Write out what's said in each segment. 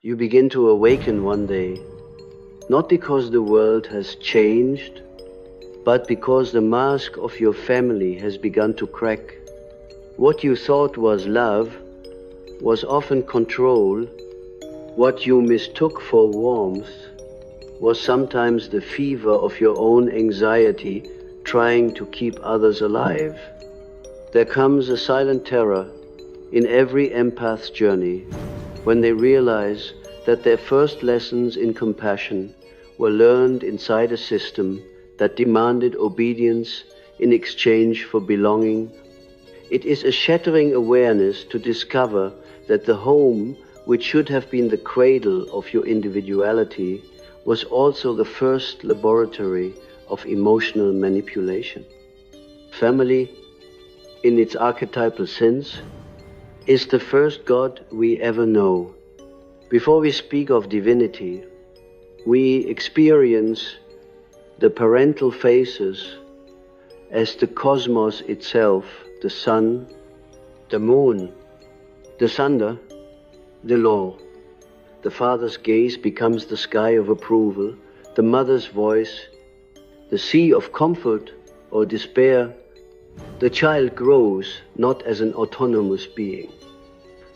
You begin to awaken one day, not because the world has changed, but because the mask of your family has begun to crack. What you thought was love was often control. What you mistook for warmth was sometimes the fever of your own anxiety trying to keep others alive. There comes a silent terror in every empath's journey when they realize that their first lessons in compassion were learned inside a system that demanded obedience in exchange for belonging. It is a shattering awareness to discover that the home, which should have been the cradle of your individuality, was also the first laboratory of emotional manipulation. Family, in its archetypal sense, is the first God we ever know. Before we speak of divinity, we experience the parental phases as the cosmos itself, the sun, the moon, the thunder, the law. The father's gaze becomes the sky of approval, the mother's voice, the sea of comfort or despair. The child grows not as an autonomous being,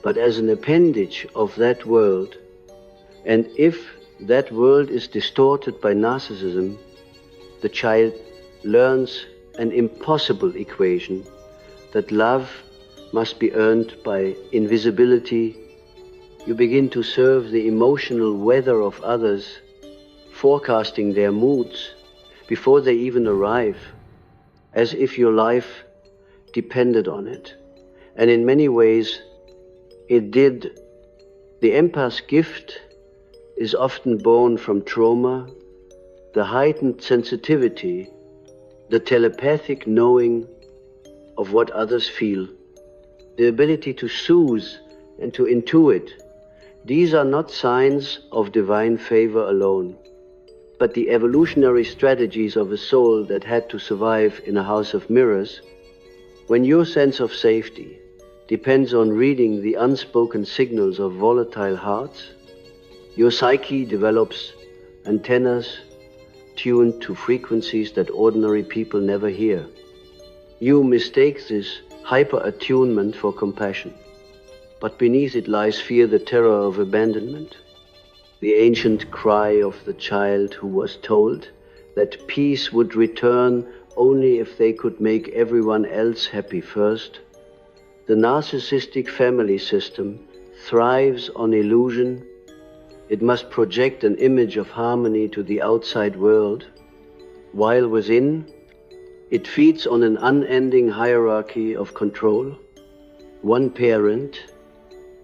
but as an appendage of that world. And if that world is distorted by narcissism, the child learns an impossible equation, that love must be earned by invisibility. You begin to serve the emotional weather of others, forecasting their moods before they even arrive, as if your life depended on it. And in many ways, it did. The empath's gift is often born from trauma, the heightened sensitivity, the telepathic knowing of what others feel, the ability to soothe and to intuit. These are not signs of divine favor alone, but the evolutionary strategies of a soul that had to survive in a house of mirrors. When your sense of safety depends on reading the unspoken signals of volatile hearts, your psyche develops antennas tuned to frequencies that ordinary people never hear. You mistake this hyper-attunement for compassion, but beneath it lies fear, the terror of abandonment, the ancient cry of the child who was told that peace would return only if they could make everyone else happy first. The narcissistic family system thrives on illusion. It must project an image of harmony to the outside world, while within, it feeds on an unending hierarchy of control. One parent,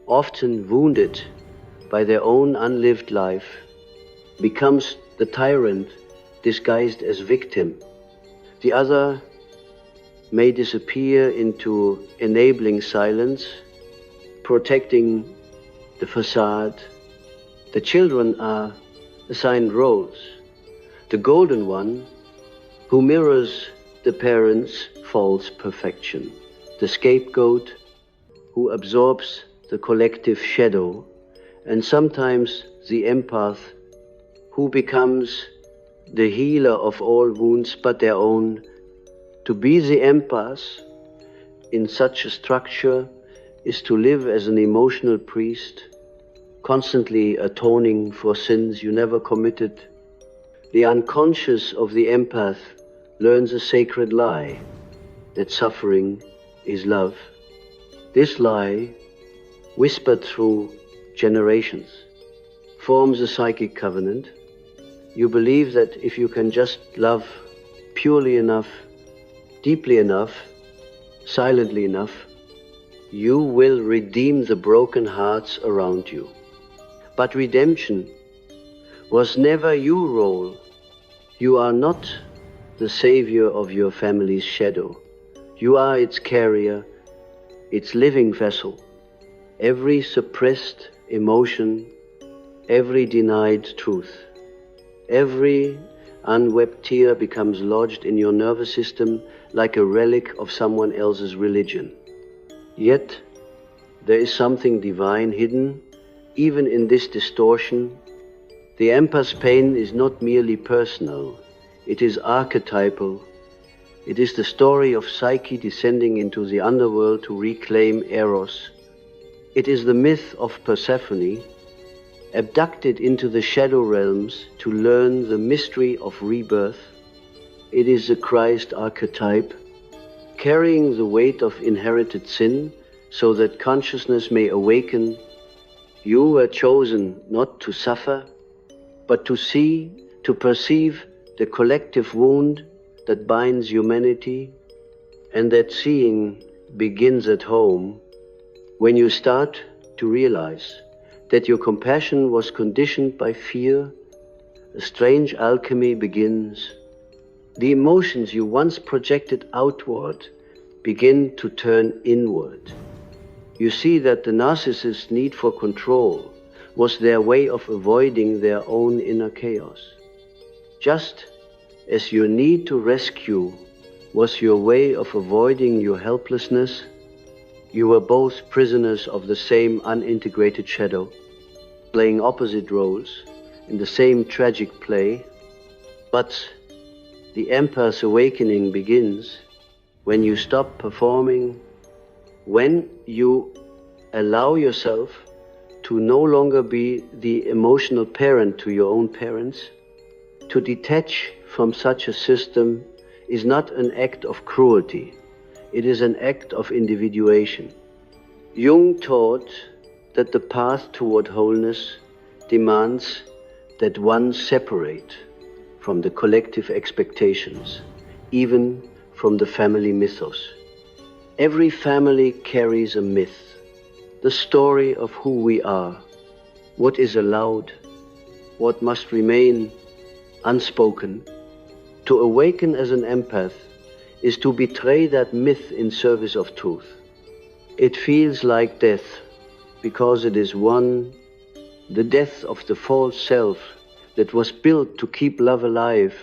often wounded by their own unlived life, becomes the tyrant disguised as victim. The other may disappear into enabling silence, protecting the facade. The children are assigned roles. The golden one, who mirrors the parents' false perfection. The scapegoat, who absorbs the collective shadow. And sometimes the empath, who becomes the healer of all wounds but their own. To be the empath in such a structure is to live as an emotional priest, constantly atoning for sins you never committed. The unconscious of the empath learns a sacred lie, that suffering is love. This lie, whispered through generations, forms a psychic covenant. You believe that if you can just love purely enough, deeply enough, silently enough, you will redeem the broken hearts around you. But redemption was never your role. You are not the savior of your family's shadow. You are its carrier, its living vessel. Every suppressed emotion, every denied truth, every unwept tear becomes lodged in your nervous system like a relic of someone else's religion. Yet there is something divine hidden even in this distortion, the empath's pain is not merely personal, it is archetypal. It is the story of Psyche descending into the underworld to reclaim Eros. It is the myth of Persephone, abducted into the shadow realms to learn the mystery of rebirth. It is the Christ archetype, carrying the weight of inherited sin so that consciousness may awaken. You were chosen not to suffer, but to see, to perceive the collective wound that binds humanity, and that seeing begins at home when you start to realize that your compassion was conditioned by fear. A strange alchemy begins. The emotions you once projected outward begin to turn inward. You see that the narcissist's need for control was their way of avoiding their own inner chaos, just as your need to rescue was your way of avoiding your helplessness. You were both prisoners of the same unintegrated shadow, playing opposite roles in the same tragic play. But the empath's awakening begins when you stop performing, when you allow yourself to no longer be the emotional parent to your own parents. To detach from such a system is not an act of cruelty, it is an act of individuation. Jung taught that the path toward wholeness demands that one separate from the collective expectations, even from the family mythos. Every family carries a myth, the story of who we are, what is allowed, what must remain unspoken. To awaken as an empath is to betray that myth in service of truth. It feels like death because it is the death of the false self that was built to keep love alive,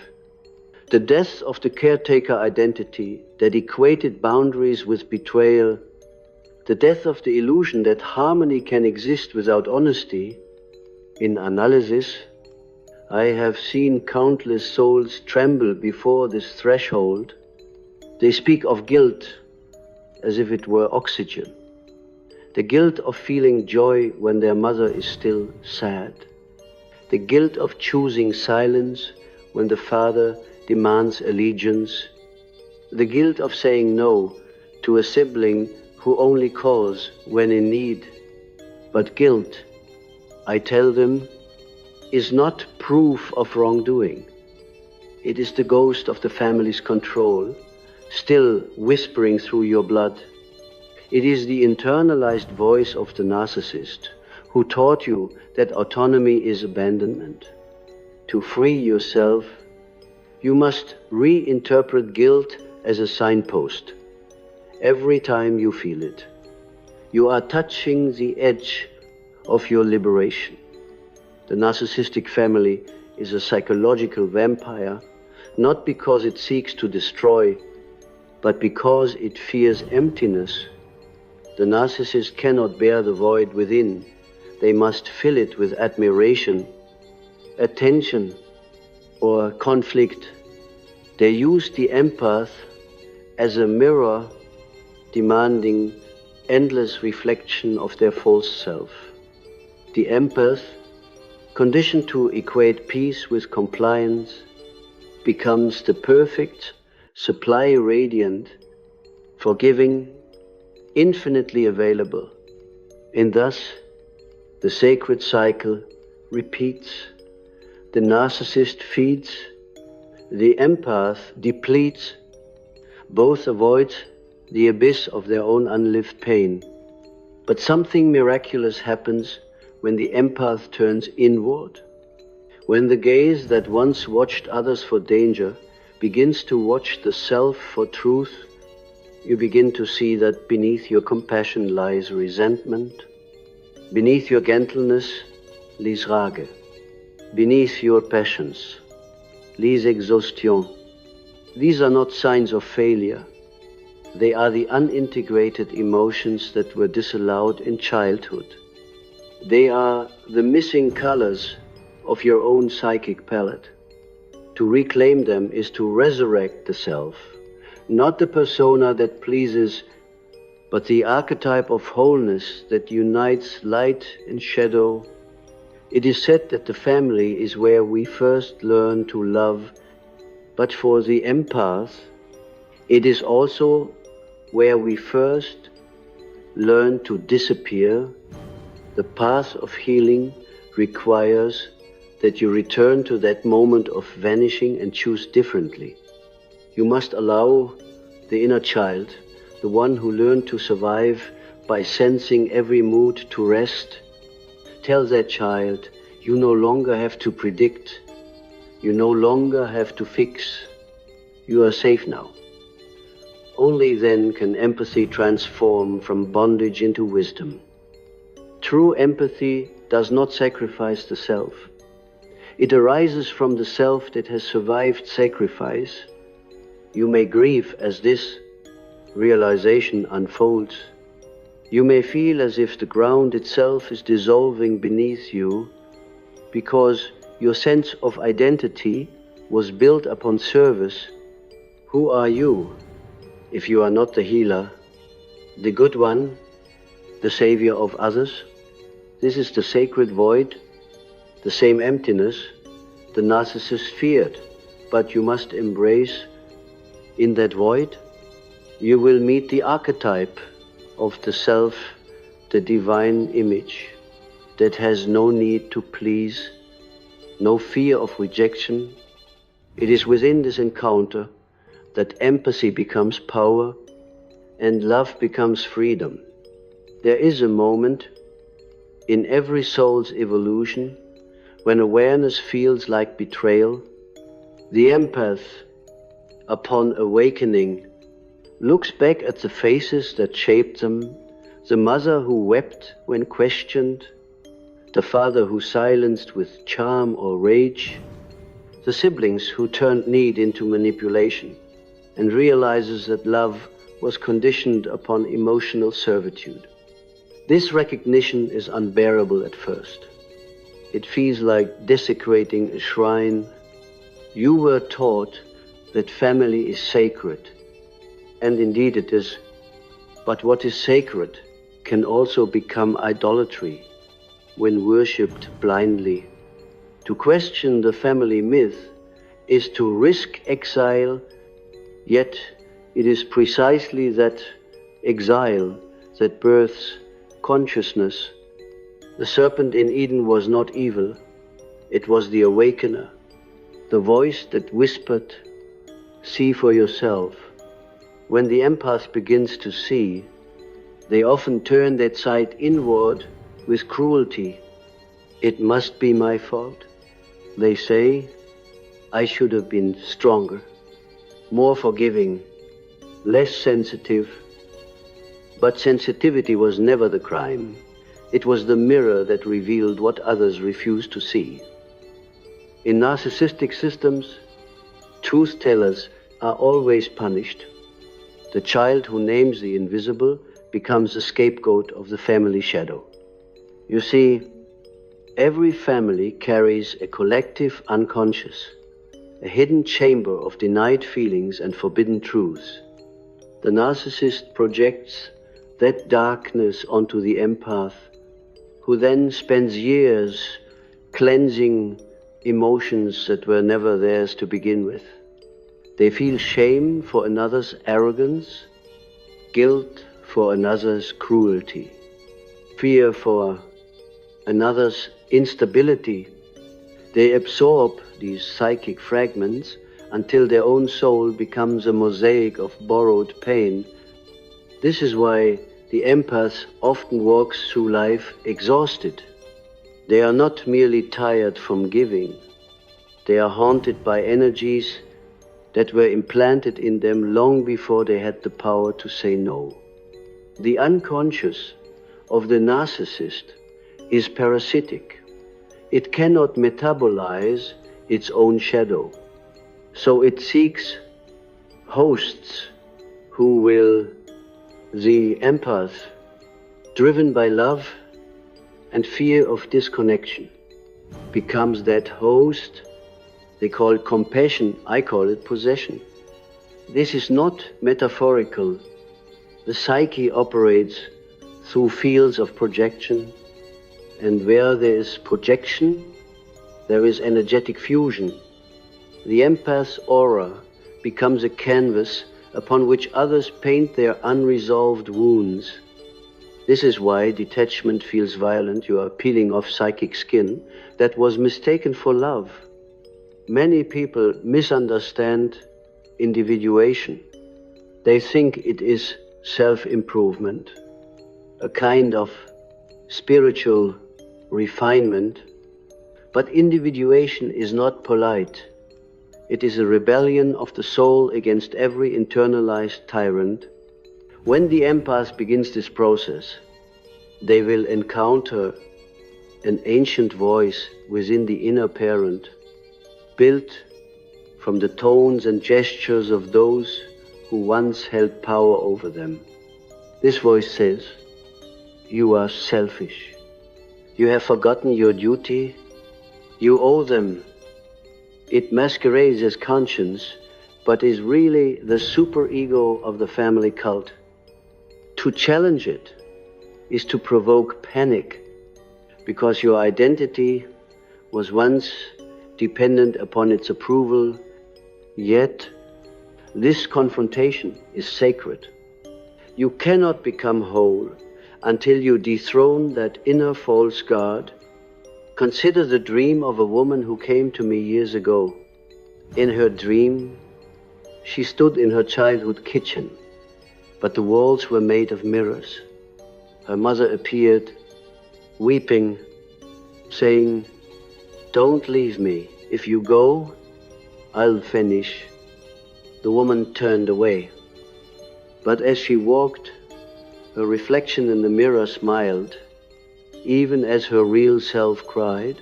the death of the caretaker identity that equated boundaries with betrayal, the death of the illusion that harmony can exist without honesty. In analysis, I have seen countless souls tremble before this threshold. They speak of guilt as if it were oxygen. The guilt of feeling joy when their mother is still sad. The guilt of choosing silence when the father demands allegiance. The guilt of saying no to a sibling who only calls when in need. But guilt, I tell them, is not proof of wrongdoing. It is the ghost of the family's control, still whispering through your blood. It is the internalized voice of the narcissist who taught you that autonomy is abandonment. To free yourself, you must reinterpret guilt as a signpost. Every time you feel it, you are touching the edge of your liberation. The narcissistic family is a psychological vampire, not because it seeks to destroy, but because it fears emptiness. The narcissist cannot bear the void within. They must fill it with admiration, attention, or conflict. They use the empath as a mirror, demanding endless reflection of their false self. The empath, conditioned to equate peace with compliance, becomes the perfect supply radiant, forgiving, infinitely available. And thus, the sacred cycle repeats. The narcissist feeds, the empath depletes. Both avoid the abyss of their own unlived pain. But something miraculous happens when the empath turns inward. When the gaze that once watched others for danger begins to watch the self for truth, you begin to see that beneath your compassion lies resentment, beneath your gentleness lies Rage, beneath your passions lies exhaustion. These are not signs of failure. They are the unintegrated emotions that were disallowed in childhood. They are the missing colors of your own psychic palette. To reclaim them is to resurrect the self, not the persona that pleases, but the archetype of wholeness that unites light and shadow. It is said that the family is where we first learn to love, but for the empath, it is also where we first learn to disappear. The path of healing requires that you return to that moment of vanishing and choose differently. You must allow the inner child, the one who learned to survive by sensing every mood, to rest. Tell that child, you no longer have to predict, you no longer have to fix, you are safe now. Only then can empathy transform from bondage into wisdom. True empathy does not sacrifice the self. It arises from the self that has survived sacrifice. You may grieve as this realization unfolds. You may feel as if the ground itself is dissolving beneath you, because your sense of identity was built upon service. Who are you if you are not the healer, the good one, the savior of others? This is the sacred void, the same emptiness the narcissist feared, but you must embrace. In that void, you will meet the archetype of the self, the divine image that has no need to please, no fear of rejection. It is within this encounter that empathy becomes power and love becomes freedom. There is a moment in every soul's evolution when awareness feels like betrayal. The empath, upon awakening, looks back at the faces that shaped them, the mother who wept when questioned, the father who silenced with charm or rage, the siblings who turned need into manipulation, and realizes that love was conditioned upon emotional servitude. This recognition is unbearable at first. It feels like desecrating a shrine. You were taught that family is sacred, and indeed it is. But what is sacred can also become idolatry when worshipped blindly. To question the family myth is to risk exile, yet it is precisely that exile that births consciousness. The serpent in Eden was not evil, it was the awakener, the voice that whispered, "See for yourself." When the empath begins to see, they often turn that sight inward with cruelty. It must be my fault. They say, I should have been stronger, more forgiving, less sensitive. But sensitivity was never the crime. It was the mirror that revealed what others refused to see. In narcissistic systems, truth tellers are always punished. The child who names the invisible becomes the scapegoat of the family shadow. You see, every family carries a collective unconscious, a hidden chamber of denied feelings and forbidden truths. The narcissist projects that darkness onto the empath, who then spends years cleansing emotions that were never theirs to begin with. They feel shame for another's arrogance, guilt for another's cruelty, fear for another's instability. They absorb these psychic fragments until their own soul becomes a mosaic of borrowed pain. This is why the empath often walks through life exhausted. They are not merely tired from giving. They are haunted by energies that were implanted in them long before they had the power to say no. The unconscious of the narcissist is parasitic. It cannot metabolize its own shadow. So it seeks hosts who will, the empath, driven by love and fear of disconnection, becomes that host. They call it compassion, I call it possession. This is not metaphorical. The psyche operates through fields of projection, and where there is projection, there is energetic fusion. The empath's aura becomes a canvas upon which others paint their unresolved wounds. This is why detachment feels violent. You are peeling off psychic skin that was mistaken for love. Many people misunderstand individuation. They think it is self-improvement, a kind of spiritual refinement. But individuation is not polite. It is a rebellion of the soul against every internalized tyrant. When the empath begins this process, they will encounter an ancient voice within the inner parent, built from the tones and gestures of those who once held power over them. This voice says, "You are selfish. You have forgotten your duty. You owe them." It masquerades as conscience, but is really the superego of the family cult. To challenge it is to provoke panic, because your identity was once dependent upon its approval, yet this confrontation is sacred. You cannot become whole until you dethrone that inner false god. Consider the dream of a woman who came to me years ago. In her dream, she stood in her childhood kitchen, but the walls were made of mirrors. Her mother appeared, weeping, saying, "Don't leave me. If you go, I'll finish." The woman turned away. But as she walked, her reflection in the mirror smiled, even as her real self cried.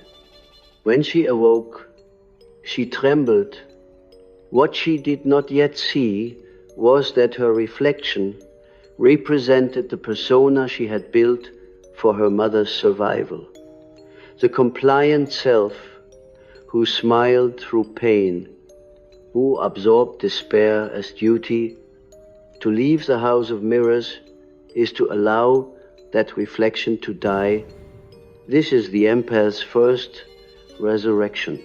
When she awoke, she trembled. What she did not yet see was that her reflection represented the persona she had built for her mother's survival. The compliant self who smiled through pain, who absorbed despair as duty. To leave the house of mirrors is to allow that reflection to die. This is the empath's first resurrection.